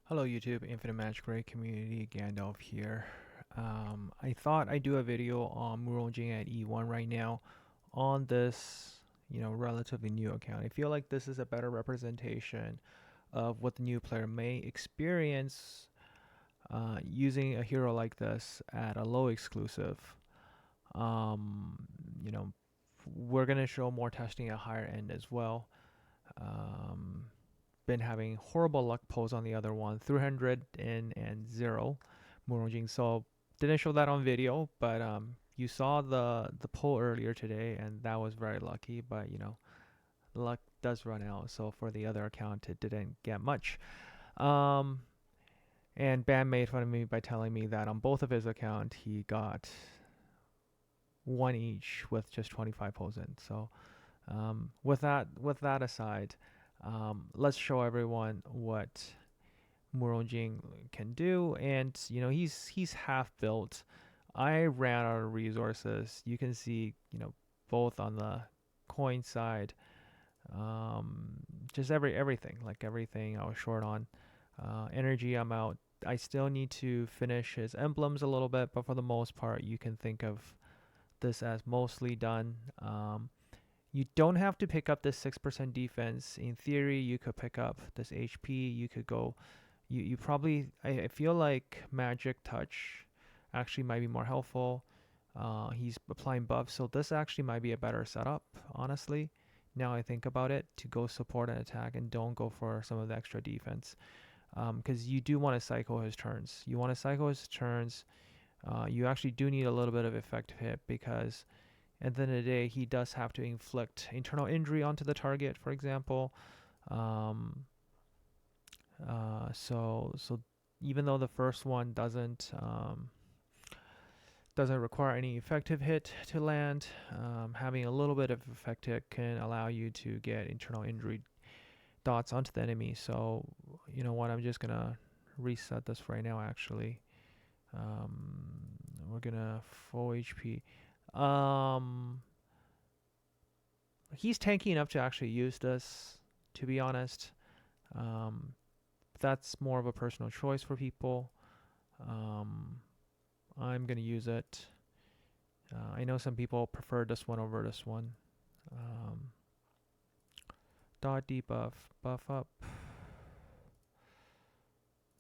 Hello YouTube, Infinite Match Great Community, Gandalf here. I thought I'd do a video on Murong Jing E1 right now on this, relatively new account. I feel like this is a better representation of what the new player may experience using a hero like this at a low exclusive. Um, you know, we're gonna show more testing at higher end as well. Um, been having horrible luck pulls on the other one, 300 and 0 Murong Jing. So didn't show that on video, but you saw the pull earlier today, and that was very lucky. But luck does run out. So for the other account, it didn't get much. Um, and Bam made fun of me by telling me that on both of his account he got one each with just 25 pulls in. So with that aside, let's show everyone what Murong Jing can do. And he's half built. I ran out of resources. You can see both on the coin side, just everything I was short on. Energy I'm out. I still need to finish his emblems a little bit, but for the most part, you can think of this as mostly done. You don't have to pick up this 6% defense. In theory, you could pick up this HP. You could go. You probably. I feel like Magic Touch actually might be more helpful. He's applying buffs, so this actually might be a better setup, honestly. Now I think about it, to go support and attack and don't go for some of the extra defense. Because you do want to cycle his turns. You want to cycle his turns. You actually do need a little bit of effective hit because at the end of the day, he does have to inflict internal injury onto the target, for example. Um, so even though the first one doesn't require any effective hit to land, having a little bit of effect hit can allow you to get internal injury dots onto the enemy. So you know what? I'm just gonna reset this right now. Actually, we're gonna full HP. Um, he's tanky enough to actually use this, to be honest. Um, that's more of a personal choice for people. Um, I'm going to use it. I know some people prefer this one over this one. Um, dot debuff, buff up,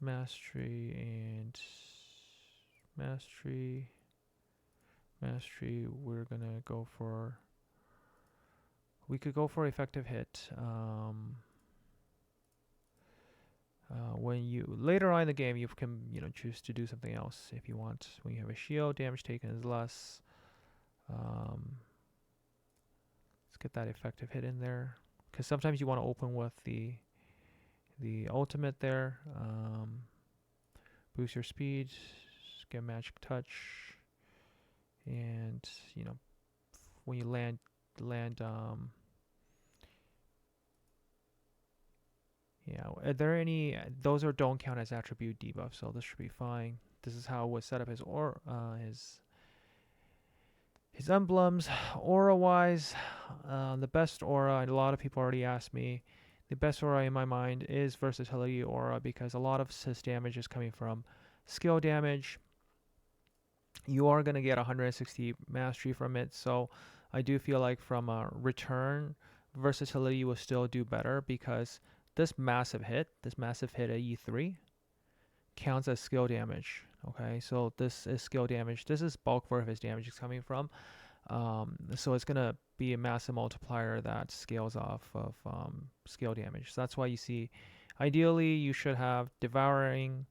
mastery, and mastery. Mastery, we're going to go for. We could go for effective hit. When you later on in the game, you can choose to do something else if you want. When you have a shield, damage taken is less. Let's get that effective hit in there, because sometimes you want to open with the ultimate there. Boost your speed, get magic touch, and when you land. Yeah, are there any? Those are don't count as attribute debuffs, so this should be fine. This is how it was set up his emblems. Aura wise, the best aura, and a lot of people already asked me, the best aura in my mind is versatility aura, because a lot of his damage is coming from skill damage. You are going to get 160 mastery from it, so I do feel like from a return, versatility will still do better, because this massive hit at E3 counts as skill damage. Okay, so this is skill damage. This is bulk where his damage is coming from. So it's gonna be a massive multiplier that scales off of skill damage. So that's why you see, ideally you should have devouring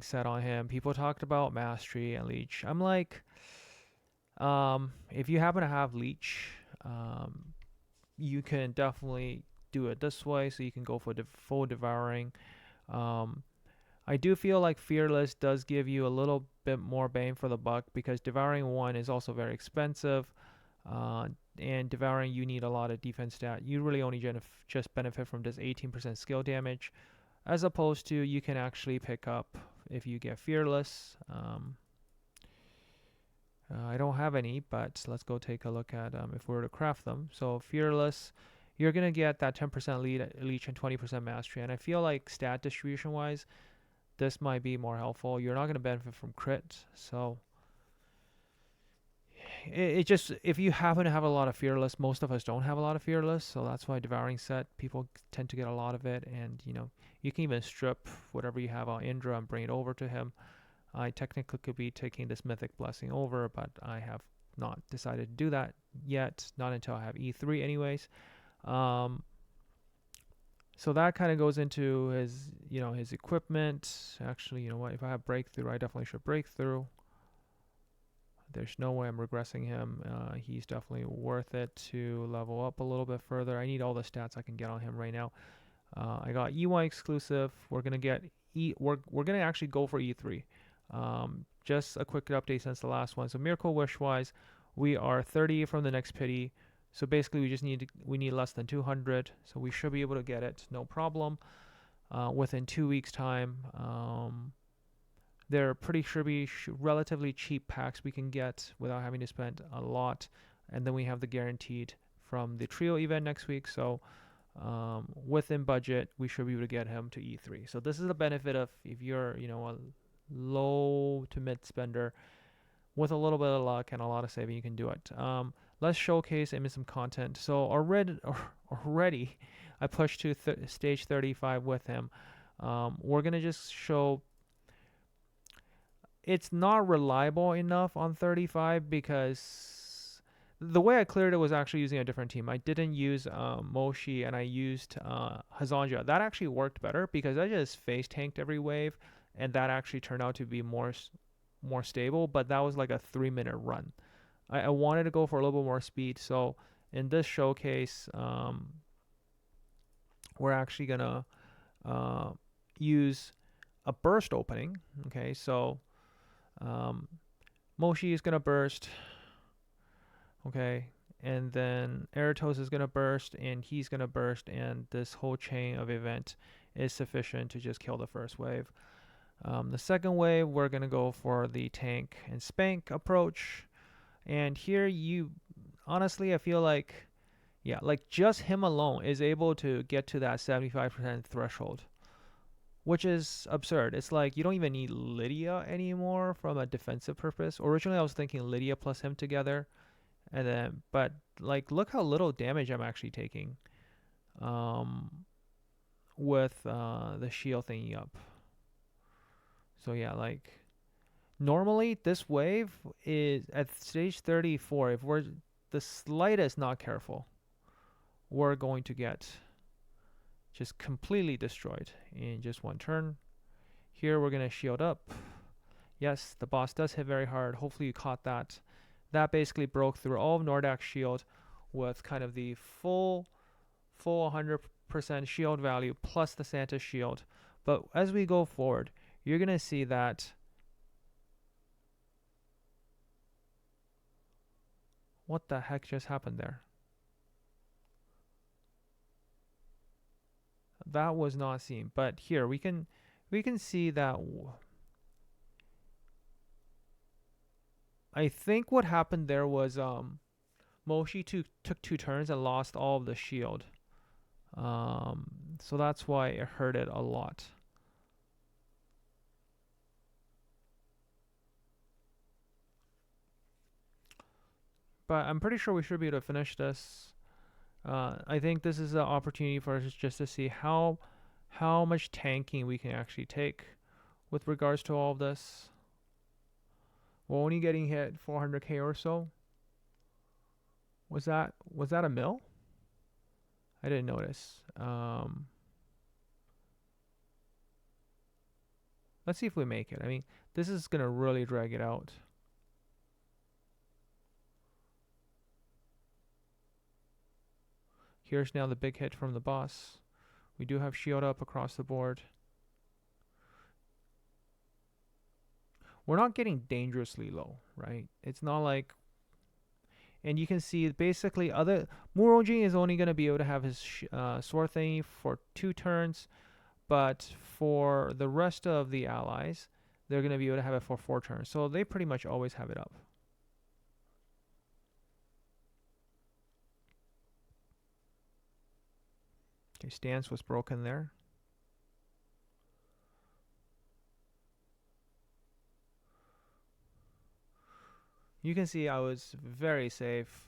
set on him. People talked about mastery and leech. I'm like, if you happen to have leech, you can definitely do it this way, so you can go for the full devouring. I do feel like fearless does give you a little bit more bang for the buck, because devouring one is also very expensive, and devouring you need a lot of defense stat. You really only just benefit from this 18% skill damage, as opposed to you can actually pick up if you get fearless. I don't have any, but let's go take a look at if we were to craft them. So fearless, you're going to get that 10% leech and 20% mastery. And I feel like stat distribution wise, this might be more helpful. You're not going to benefit from crit. So it just, if you happen to have a lot of fearless, most of us don't have a lot of fearless. So that's why devouring set, people tend to get a lot of it. And, you know, you can even strip whatever you have on Indra and bring it over to him. I technically could be taking this mythic blessing over, but I have not decided to do that yet. Not until I have E3 anyways. So that kind of goes into his, you know, his equipment. Actually, you know what? If I have breakthrough, I definitely should breakthrough. There's no way I'm regressing him. He's definitely worth it to level up a little bit further. I need all the stats I can get on him right now. I got E1 exclusive. We're gonna get we're gonna actually go for E3. Just a quick update since the last one. So Miracle Wish wise, we are 30 from the next pity. So basically we need less than 200. So we should be able to get it, no problem. Within 2 weeks time. They're pretty relatively cheap packs we can get without having to spend a lot. And then we have the guaranteed from the trio event next week. So within budget, we should be able to get him to E3. So this is the benefit of if you're, you know, a low to mid spender with a little bit of luck and a lot of saving, you can do it. Let's showcase and some content. So already I pushed to stage 35 with him. We're gonna just show. It's not reliable enough on 35 because the way I cleared it was actually using a different team. I didn't use Moshi and I used Hazanja. That actually worked better because I just face tanked every wave, and that actually turned out to be more stable. But that was like a 3-minute run. I wanted to go for a little bit more speed. So in this showcase, we're actually gonna use a burst opening. Okay, so Moshi is gonna burst. Okay, and then Eratos is gonna burst, and he's gonna burst, and this whole chain of event is sufficient to just kill the first wave. The second wave, we're gonna go for the tank and spank approach, and here honestly, I feel like, yeah, like just him alone is able to get to that 75% threshold, which is absurd. It's like you don't even need Lydia anymore from a defensive purpose. Originally, I was thinking Lydia plus him together, and then, but like, look how little damage I'm actually taking with the shield thingy up. So yeah, like normally this wave is at stage 34. If we're the slightest not careful, we're going to get just completely destroyed in just one turn. Here we're going to shield up. Yes, the boss does hit very hard. Hopefully you caught that. That basically broke through all of Nordak's shield with kind of the full 100% shield value plus the Santa shield. But as we go forward, you're going to see that what the heck just happened there? That was not seen, but here we can see that I think what happened there was Moshi took 2 turns and lost all of the shield. So that's why it hurt it a lot. But I'm pretty sure we should be able to finish this. I think this is an opportunity for us just to see how much tanking we can actually take with regards to all of this. We're only getting hit 400k or so. Was that a mill? I didn't notice. Let's see if we make it. I mean, this is gonna really drag it out. Here's now the big hit from the boss. We do have shield up across the board. We're not getting dangerously low, right? It's not like, and you can see basically Murong Jing is only going to be able to have his sword thingy for 2 turns, but for the rest of the allies, they're going to be able to have it for 4 turns. So they pretty much always have it up. Okay, stance was broken there. You can see I was very safe.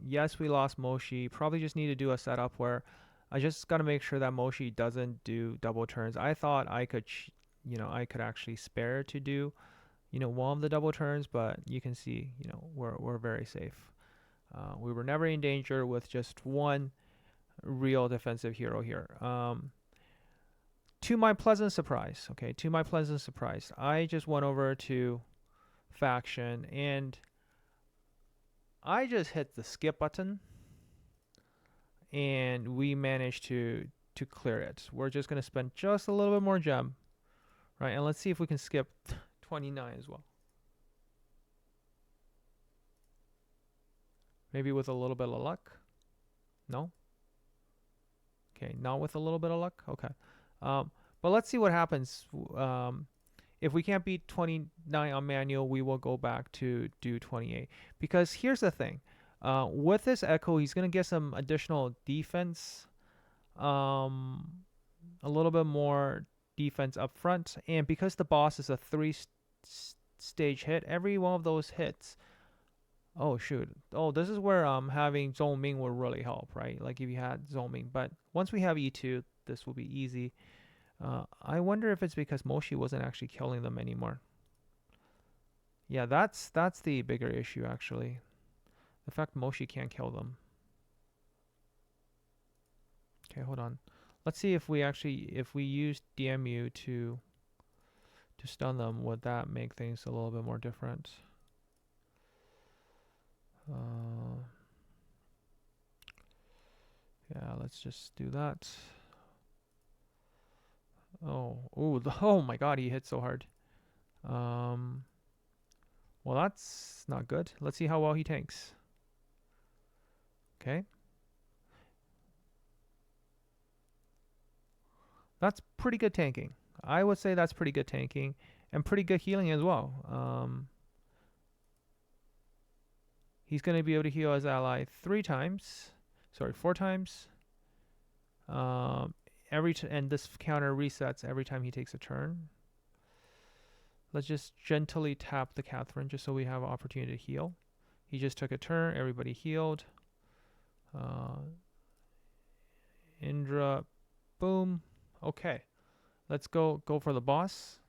Yes, we lost Moshi. Probably just need to do a setup where I just got to make sure that Moshi doesn't do double turns. I thought I could, I could actually spare to do, one of the double turns, but you can see, we're very safe. We were never in danger with just one real defensive hero here. To my pleasant surprise, I just went over to faction and I just hit the skip button and we managed to clear it. We're just going to spend just a little bit more gem, right? And let's see if we can skip 29 as well. Maybe with a little bit of luck. No? Okay, not with a little bit of luck. Okay. But let's see what happens. If we can't beat 29 on manual, we will go back to do 28. Because here's the thing. With this Echo, he's going to get some additional defense. A little bit more defense up front. And because the boss is a 3-stage hit, every one of those hits... Oh, shoot. Oh, this is where having Zhongming will really help, right? Like if you had Zhongming. But once we have E2, this will be easy. I wonder if it's because Moshi wasn't actually killing them anymore. Yeah, that's the bigger issue, actually. The fact Moshi can't kill them. Okay, hold on. Let's see if we use DMU to stun them, would that make things a little bit more different? Yeah, let's just do that. Oh my god, he hit so hard. Well, that's not good. Let's see how well he tanks. Okay. That's pretty good tanking. I would say that's pretty good tanking and pretty good healing as well. He's going to be able to heal his ally 4 times. And this counter resets every time he takes a turn. Let's just gently tap the Catherine just so we have an opportunity to heal. He just took a turn. Everybody healed. Indra, boom. Okay, let's go for the boss.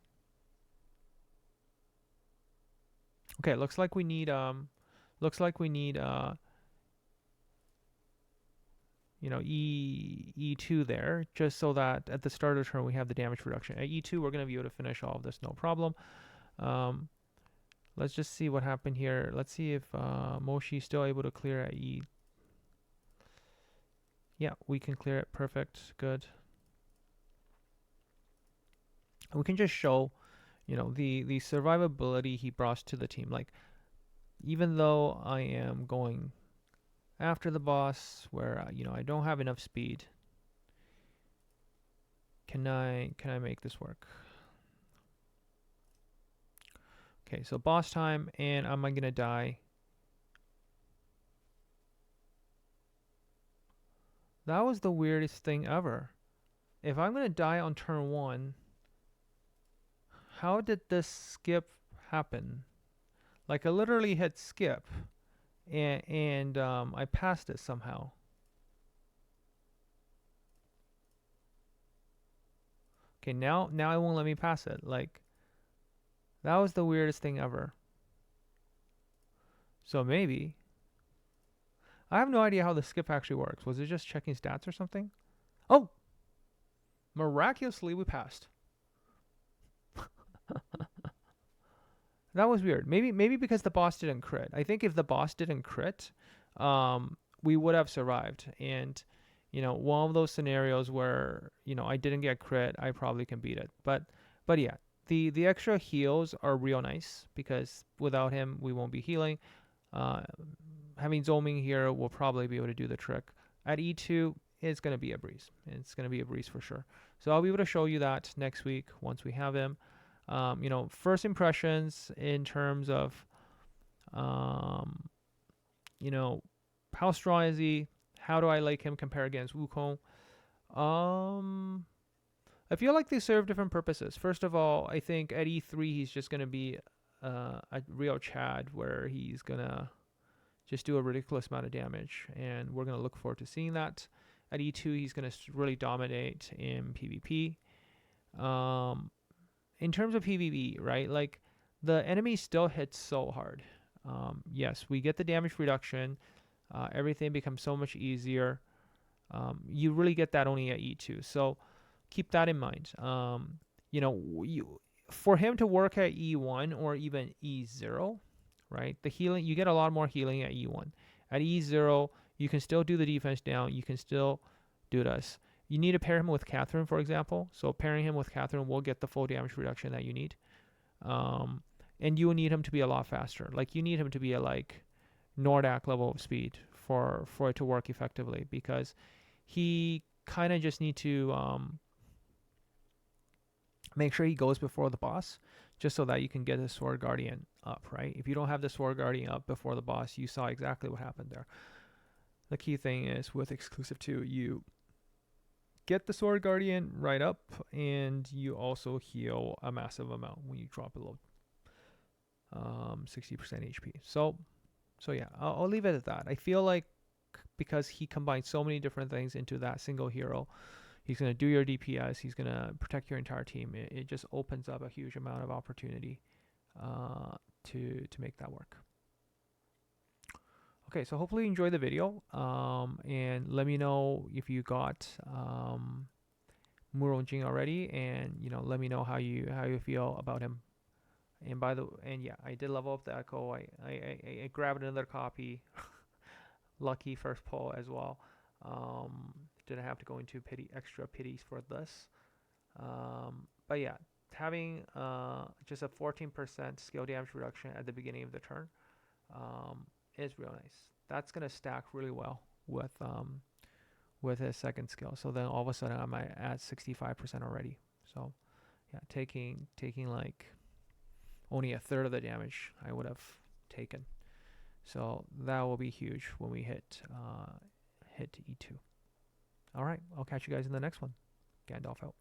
Okay, looks like we need E2 there, just so that at the start of the turn we have the damage reduction. At E2 we're going to be able to finish all of this, no problem. Let's just see what happened here. Let's see if Moshi's still able to clear at E. Yeah, we can clear it. Perfect. Good. And we can just show, the survivability he brought to the team. Like, even though I am going after the boss where I don't have enough speed, can I make this work? Okay, so boss time, and am I gonna die? That was the weirdest thing ever. If I'm gonna die on turn 1, how did this skip happen? Like, I literally hit skip and I passed it somehow. Okay, now it won't let me pass it. Like, that was the weirdest thing ever. So maybe, I have no idea how the skip actually works. Was it just checking stats or something? Oh, miraculously we passed. That was weird. Maybe because the boss didn't crit. I think if the boss didn't crit, we would have survived. And one of those scenarios where I didn't get crit, I probably can beat it. But yeah, the extra heals are real nice because without him we won't be healing. Having Zolming here will probably be able to do the trick. At E2, it's going to be a breeze. It's going to be a breeze for sure. So I'll be able to show you that next week once we have him. First impressions in terms of, how strong is he? How do I like him compare against Wukong? Um, I feel like they serve different purposes. First of all, I think at E3 he's just gonna be a real Chad where he's gonna just do a ridiculous amount of damage, and we're gonna look forward to seeing that. At E2 he's gonna really dominate in PvP. Um, in terms of PvP, right? Like the enemy still hits so hard. Yes, we get the damage reduction. Everything becomes so much easier. You really get that only at E2. So keep that in mind. For him to work at E1 or even E0, right? The healing, you get a lot more healing at E1. At E0, you can still do the defense down. You can still do this. You need to pair him with Catherine, for example. So pairing him with Catherine will get the full damage reduction that you need. Um, and you will need him to be a lot faster. Like you need him to be a like Nordak level of speed for it to work effectively, because he kind of just need to make sure he goes before the boss, just so that you can get his Sword Guardian up, right? If you don't have the Sword Guardian up before the boss, you saw exactly what happened there. The key thing is with exclusive 2, you get the Sword Guardian right up, and you also heal a massive amount when you drop below 60% HP. So yeah, I'll leave it at that. I feel like because he combines so many different things into that single hero, he's going to do your DPS, he's going to protect your entire team. It just opens up a huge amount of opportunity to make that work. Okay, so hopefully you enjoyed the video, and let me know if you got Murong Jing already, and let me know how you feel about him. And yeah, I did level up the Echo. I grabbed another copy. Lucky first pull as well. Didn't have to go into extra pities for this. But yeah, having just a 14% skill damage reduction at the beginning of the turn is real nice. That's gonna stack really well with his second skill. So then all of a sudden I'm at 65% already. So yeah, taking like only a third of the damage I would have taken. So that will be huge when we hit E2. All right, I'll catch you guys in the next one. Gandalf out.